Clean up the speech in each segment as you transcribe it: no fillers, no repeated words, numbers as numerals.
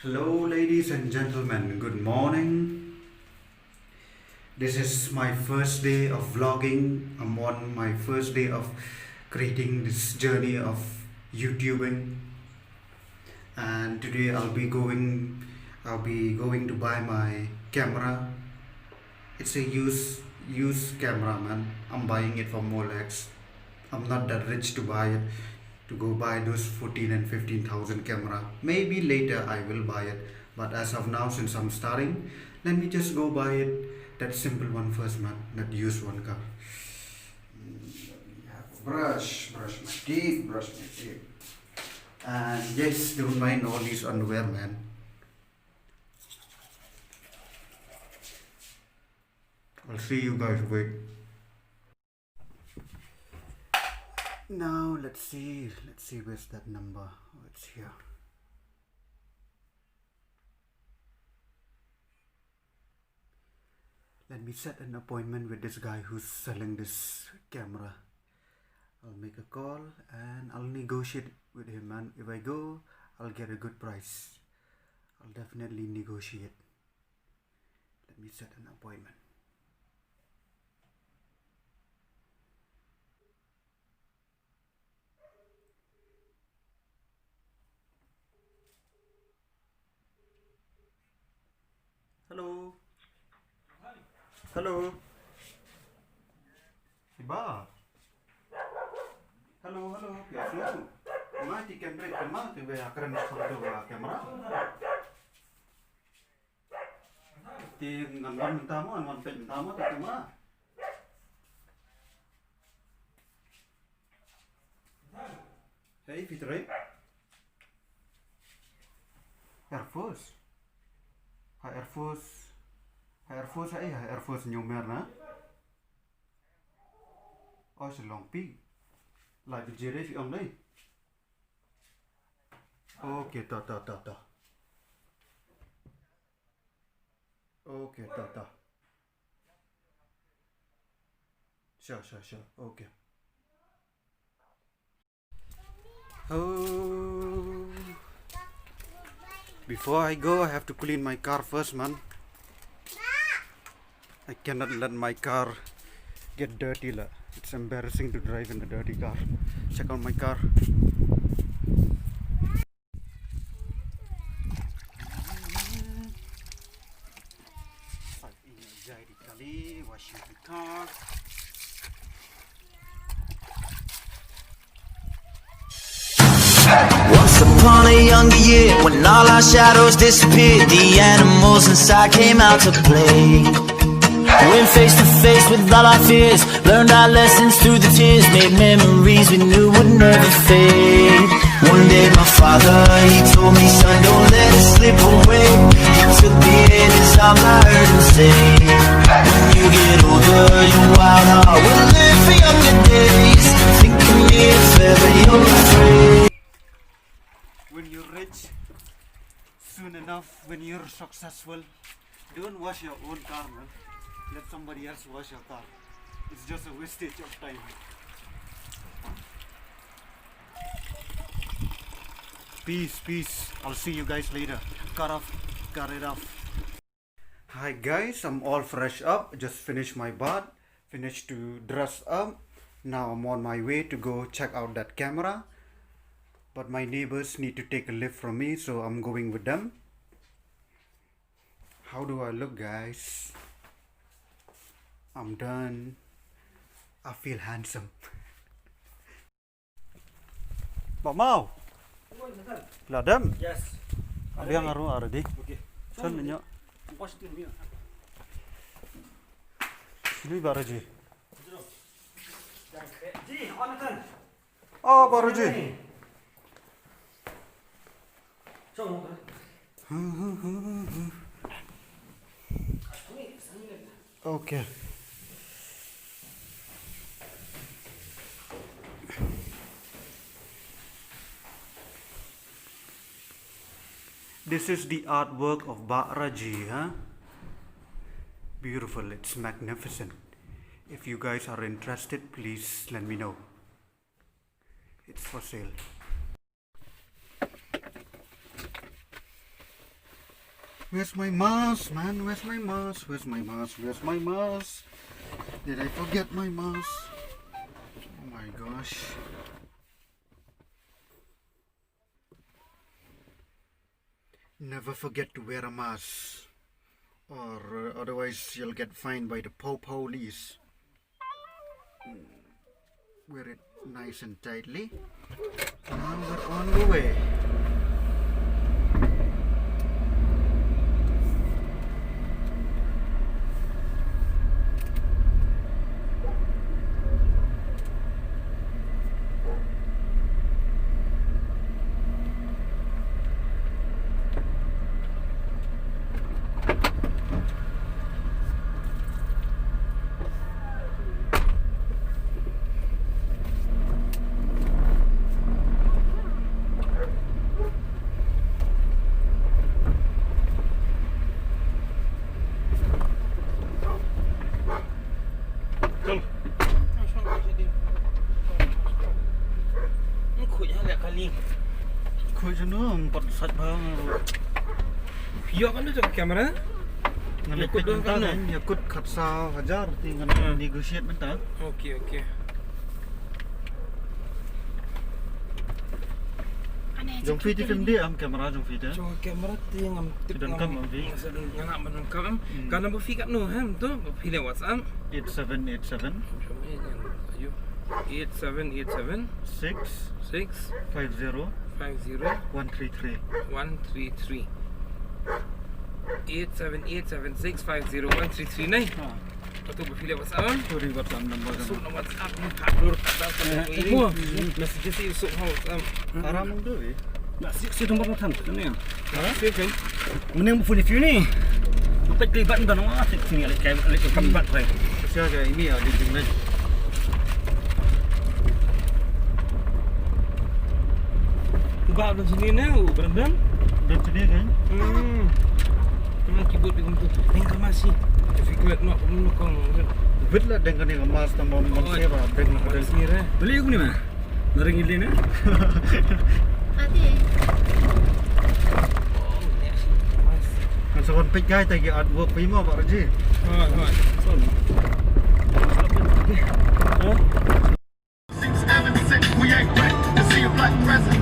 Hello, ladies and gentlemen, good morning. This is my first day of vlogging. I'm on my first day of creating this journey of YouTubing, and today I'll be going to buy my camera. It's a used camera, man. I'm buying it from Molex. I'm not that rich to buy it, to go buy those 14 and 15,000 camera. Maybe later I will buy it, but as of now, since I'm starting, let me just go buy it, that simple one first, man, that used one car. Brush my teeth, and yes, don't mind all these underwear, man. I'll see you guys. Wait. Now let's see where's that number. Oh, it's here. Let me set an appointment with this guy who's selling this camera. I'll make a call and I'll negotiate with him, and if I go, I'll get a good price. I'll definitely negotiate. Let me set an appointment. Hello. Hello. Iba. Hello. Piasu. Mati kamera kema tiba akran foto kamera. Ti ngamban tamu anwan pen tamu tu kamera. Hey Fitri. Air Force. Air Force nyumer na. Oh, Long Pi. Lại vị trí đấy chị ông đây. Ok, ta. Ok, ta. Sure. Ok. Oh. Before I go, I have to clean my car first, man. I cannot let my car get dirty. It's embarrassing to drive in a dirty car. Check out my car. Washing the car. Once upon a younger year, when all our shadows disappeared, the animals inside came out to play. Went face to face with all our fears, learned our lessons through the tears, made memories we knew would never fade. One day my father, he told me, son, don't let it slip away. He took me in his arms, I heard him say, when you get older, your wild heart will live for younger days. Think of me if ever you're afraid. When you're rich, soon enough, when you're successful, don't wash your own car, man. Let somebody else wash your car. It's just a wastage of time. Peace. I'll see you guys later. Cut it off. Hi guys, I'm all fresh up. Just finished my bath. Finished to dress up. Now I'm on my way to go check out that camera. But my neighbors need to take a lift from me, so I'm going with them. How do I look, guys? I'm done. I feel handsome. Bảo Mau. Là đâm. Yes. Biang aru aradi. Okay. San minyo. Wash it here. Sili baraji. Ji, Onatan. Oh, baraji. So. Okay. This is the artwork of Baraji, huh? Beautiful, it's magnificent. If you guys are interested, please let me know. It's for sale. Where's my mask, man? Where's my mask? Where's my mask? Where's my mask? Did I forget my mask? Oh my gosh. Never forget to wear a mask, or otherwise you'll get fined by the police. Wear it nice and tightly. Now we're on the way. Khui cho nó bật sạch hơn. Yo kan tu kamera. Ngân kut doang kan, kan ya kut khat sao hajar tinggal negotiate bentar. Okey okey. Jom fit film dia am kamera jom fit So kamera tu yang am Sedang kam, am fi. Sedang nganak menang kam. Kan apa fi kat no ham tu? Pilih WhatsApp. 8787 Ayo. 8787 6 6 50 50 133. 133 8787650133 ni. Lepas tu berpilih WhatsApp kan? Sorry WhatsApp number Masuk kamu. nak WhatsApp ni Hadur kata semua. Message si usuk WhatsApp. Haram tu Nak si tempat makan tu ni. Si kan? Mending phone view ni. Lepas kelibat ni dah nak asyik sini alik kelibat saya. Kesian kayak ini ya di sini. Tebak dalam sini ni, benar-benar. Dan sini kan. Memang keyboard dia tu. Tengok masih. Fikir nak menukang. Bit lah dengan yang emas tambah manusia lah. Dengan Sini lah. Beli aku ni mah. Naring ini ni. Ade. kan seorang pek guy tadi artwork prima Pak Raji. Hai. We ain't ready to see a black president.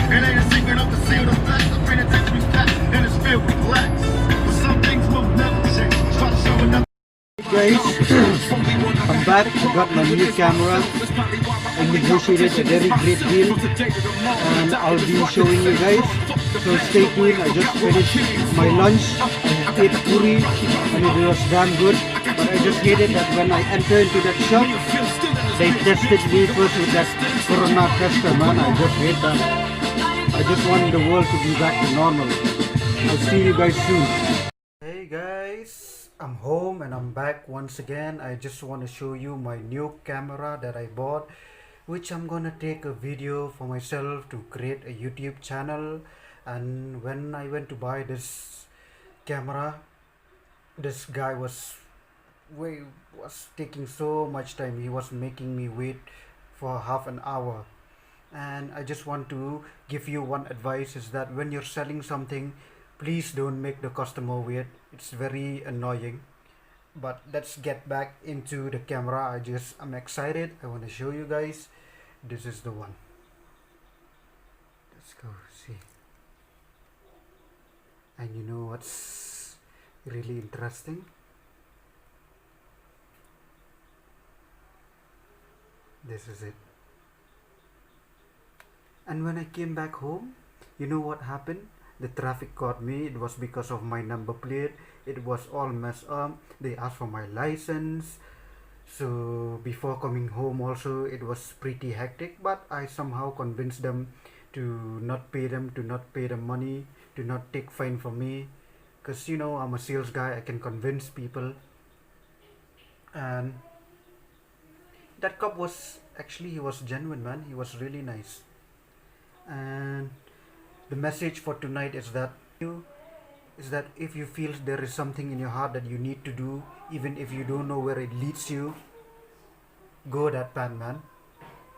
It ain't a secret of the seal of flesh. The penitentiary's packed and it's filled with blacks. But some things will never change. Try to show another. Guys, I'm back. Got my new camera. I negotiated a very great deal, and I'll be showing you guys. So stay tuned. I just finished my lunch. I ate puri, and it was damn good. But I just hated that when I enter into that shop, they tested me first with that corona tester, man. I just hate that. I just want the world to be back to normal. I'll see you guys soon. Hey guys, I'm home and I'm back once again. I just want to show you my new camera that I bought, which I'm gonna take a video for myself to create a YouTube channel. And when I went to buy this camera, this guy was taking so much time. He was making me wait for half an hour. And I just want to give you one advice, is that when you're selling something, please don't make the customer wait. It's very annoying. But let's get back into the camera. I'm excited. I want to show you guys. This is the one. Let's go see. And you know what's really interesting? This is it. And when I came back home, you know what happened? The traffic caught me. It was because of my number plate. It was all messed up. They asked for my license. So before coming home also, it was pretty hectic, but I somehow convinced them to not pay the money, to not take fine from me. Because you know, I'm a sales guy. I can convince people. And that cop was he was genuine, man. He was really nice. And the message for tonight is that if you feel there is something in your heart that you need to do, even if you don't know where it leads you, go that path, man.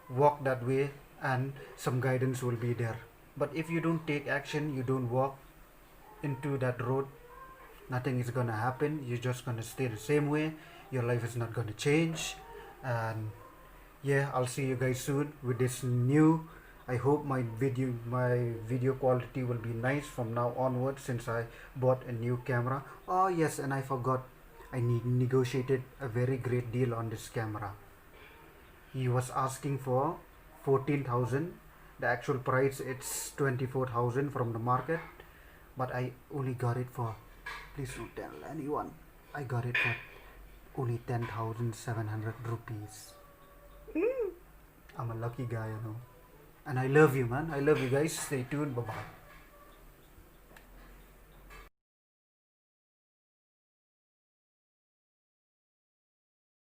Walk that way, and some guidance will be there. But if you don't take action, you don't walk into that road, Nothing is gonna happen. You're just gonna stay the same way. Your life is not gonna change. And yeah, I'll see you guys soon with this new. I hope my video quality will be nice from now onwards, since I bought a new camera. Oh yes, and I forgot, I negotiated a very great deal on this camera. He was asking for 14,000. The actual price it's 24,000 from the market, but I only got it for, please don't tell anyone, I got it for only 10,700 rupees. I'm a lucky guy, you know. And I love you, man. I love you guys. Stay tuned. Bye bye.